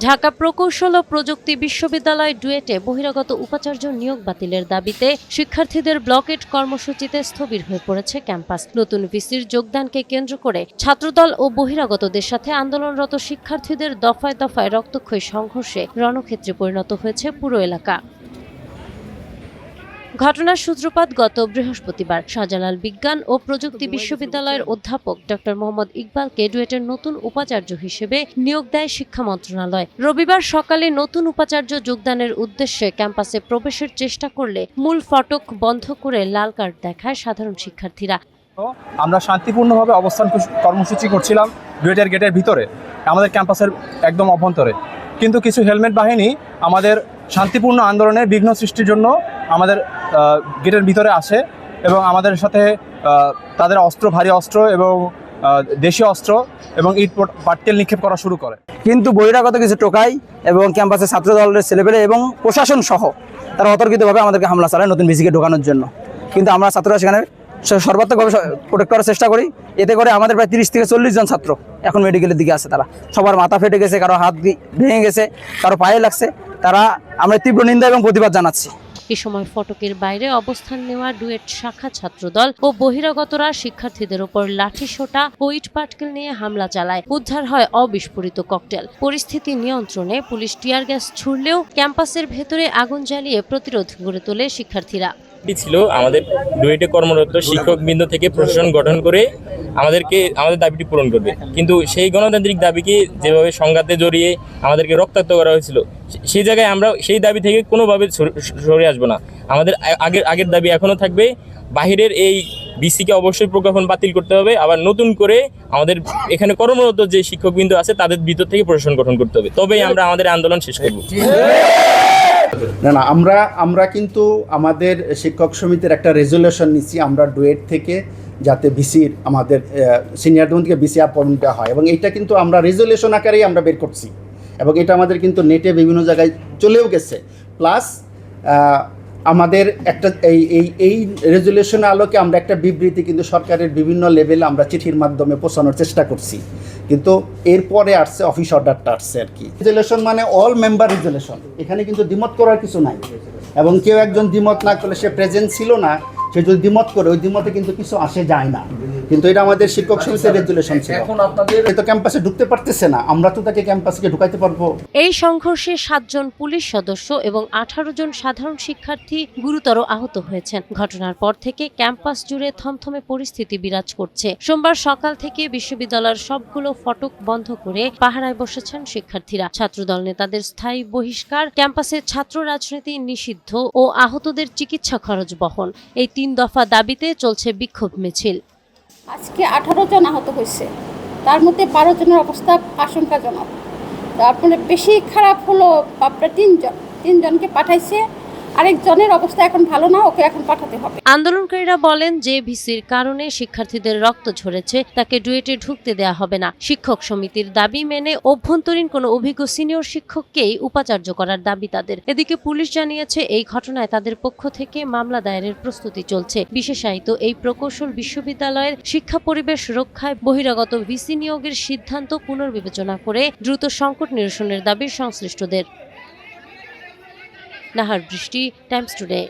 ঢাকা প্রকৌশল ও প্রযুক্তি বিশ্ববিদ্যালয় ডুয়েটে বহিরাগত উপাচার্য নিয়োগ বাতিলের দাবিতে শিক্ষার্থীদের ব্লকেট কর্মসূচিতে স্থবির হয়ে পড়েছে ক্যাম্পাস। নতুন ভিসির যোগদানকে কেন্দ্র করে ছাত্রদল ও বহিরাগতদের সাথে আন্দোলনরত শিক্ষার্থীদের দফায় দফায় রক্তক্ষয়ী সংঘর্ষে রণক্ষেত্রে পরিণত হয়েছে পুরো এলাকা। ঘটনার সূত্রপাত গত বৃহস্পতিবার শাহজালাল বিজ্ঞান ও প্রযুক্তি বিশ্ববিদ্যালয়ের অধ্যাপক ডক্টর মোহাম্মদ ইকবালকে ডুয়েটের নতুন উপাচার্য হিসেবে নিয়োগ দেয় শিক্ষা মন্ত্রণালয়। রবিবার সকালে নতুন উপাচার্য যোগদানের উদ্দেশ্যে ক্যাম্পাসে প্রবেশের চেষ্টা করলে মূল ফটক বন্ধ করে লাল কার্ড দেখায় সাধারণ শিক্ষার্থীরা। আমরা শান্তিপূর্ণভাবে অবস্থান কর্মসূচি করছিলাম ডুয়েটের গেটের ভিতরে, আমাদের ক্যাম্পাসের একদম অভ্যন্তরে, কিন্তু কিছু হেলমেট বাহিনী আমাদের শান্তিপূর্ণ আন্দোলনের বিঘ্ন সৃষ্টির জন্য আমাদের গেটের ভিতরে আসে এবং আমাদের সাথে তাদের অস্ত্র, ভারী অস্ত্র এবং দেশীয় অস্ত্র এবং ইট পাটকেল নিক্ষেপ করা শুরু করে। কিন্তু বহিরাগত কিছু টোকাই এবং ক্যাম্পাসের ছাত্র দলের ছেলেপেলে এবং প্রশাসন সহ তারা অতর্কিতভাবে আমাদেরকে হামলা চালায় নতুন ভিসিকে ঢোকানোর জন্য। কিন্তু আমরা ছাত্ররা সেখানে সর্বাত্মকভাবে প্রোটেক্ট করার চেষ্টা করি। এতে করে আমাদের প্রায় 30 থেকে 40 জন ছাত্র এখন মেডিকেলের দিকে আছে। তারা সবার মাথা ফেটে গেছে, কারো হাত ভেঙে গেছে, কারো পায়ে লাগছে। আমরা তীব্র নিন্দা এবং প্রতিবাদ জানাচ্ছি। এ সময় ফটকের বাইরে অবস্থান নেওয়া ডুয়েট শাখা ছাত্রদল ও বহিরাগতরা শিক্ষার্থীদের ওপর লাঠিসোঁটা ও ইট পাটকেল নিয়ে হামলা চালায়। উদ্ধার হয় অবিস্ফোরিত ককটেল। পরিস্থিতি নিয়ন্ত্রণে পুলিশ টিয়ার গ্যাস ছুড়লেও ক্যাম্পাসের ভেতরে আগুন জ্বালিয়ে প্রতিরোধ গড়ে তোলে শিক্ষার্থীরা। ছিল আমাদের ডুয়েটে কর্মরত শিক্ষকবৃন্দ থেকে প্রশাসন গঠন করে আমাদের দাবিটি পূরণ করবে, কিন্তু সেই গণতান্ত্রিক দাবিকে যেভাবে সংঘাতে জড়িয়ে আমাদেরকে রক্তাক্ত করা হয়েছিল, সেই জায়গায় আমরা সেই দাবি থেকে কোনোভাবে সরে আসবো না। আমাদের আগের দাবি এখনো থাকবে। বাহিরের এই বিসিকে অবশ্যই প্রজ্ঞাপন বাতিল করতে হবে। আবার নতুন করে আমাদের এখানে কর্মরত যে শিক্ষকবৃন্দ আছে তাদের ভিতর থেকে প্রশাসন গঠন করতে হবে, তবেই আমরা আমাদের আন্দোলন শেষ করব। না, আমরা কিন্তু আমাদের শিক্ষক সমিতির একটা রেজুলেশন নিচ্ছি আমরা ডুয়েট থেকে, যাতে বিসির আমাদের সিনিয়রদের থেকে বিসি অ্যাপয়েন্ট হয়, এবং এটা কিন্তু আমরা রেজুলেশন আকারেই আমরা বের করছি এবং এটা আমাদের কিন্তু নেটে বিভিন্ন জায়গায় চলেও গেছে। প্লাস আমাদের একটা এই রেজুলেশনের আলোকে আমরা একটা বিবৃতি কিন্তু সরকারের বিভিন্ন লেভেলে আমরা চিঠির মাধ্যমে পৌঁছানোর চেষ্টা করছি, কিন্তু এরপরে আসছে অফিস অর্ডারটা আসছে আর কি। রেজুলেশন মানে অল মেম্বার রেজুলেশন, এখানে কিন্তু দ্বিমত করার কিছু নাই, এবং কেউ একজন দ্বিমত না করলে সে প্রেজেন্ট ছিল না, সে যদি দ্বিমত করে ওই দ্বিমতে কিন্তু কিছু আসে যায় না। কিন্তু এটা আমাদের শিক্ষক সমিতির রেজুলেশন ছিল। এখন আপনাদের তো ক্যাম্পাসে ঢুকতে পারতেছে না, আমরা তো তাকে ক্যাম্পাসে ঢুকাইতে পারবো। এই সংঘর্ষে 7 জন পুলিশ সদস্য এবং 18 জন সাধারণ শিক্ষার্থী গুরুতর আহত হয়েছেন। ঘটনার পর থেকে ক্যাম্পাস জুড়ে থমথমে পরিস্থিতি বিরাজ করছে। সোমবার সকাল থেকে বিশ্ববিদ্যালয়ের সবগুলো ফটক বন্ধ করে পাহারায় বসেছেন শিক্ষার্থীরা। ছাত্রদল নেতাদের স্থায়ী বহিষ্কার, ক্যাম্পাসে ছাত্র রাজনীতি নিষিদ্ধ ও আহতদের চিকিৎসা খরচ বহন, এই 3 দফা দাবিতে চলছে বিক্ষোভ মিছিল। আজকে 18 জন আহত হয়েছে, তার মধ্যে 12 জনের অবস্থা আশঙ্কাজনক। তারপরে বেশি খারাপ হলো আপনার 3 জনকে পাঠাইছে, আরেকজনের অবস্থা এখন ভালো না, ওকে এখন পাঠাতে হবে। আন্দোলনকারীরা বলেন যে ভিসির কারণে শিক্ষার্থীদের রক্ত ঝরেছে, তাকে ডুয়েটে ঢুকতে দেয়া হবে না। শিক্ষক সমিতির দাবি মেনে অভ্যন্তরীণ কোনো অভিজ্ঞ সিনিয়র শিক্ষককেই উপাচার্য করার দাবি তাদের। এদিকে পুলিশ জানিয়েছে এই ঘটনায় তাদের পক্ষ থেকে মামলা দায়েরের প্রস্তুতি চলছে। বিশেষায়িত এই প্রকৌশল বিশ্ববিদ্যালয়ের শিক্ষা পরিবেশ রক্ষায় বহিরাগত ভিসি নিয়োগের সিদ্ধান্ত পুনর্বিবেচনা করে দ্রুত সংকট নিরসনের দাবি সংশ্লিষ্টদের। নাহার বৃষ্টি, টাইমস টুডে।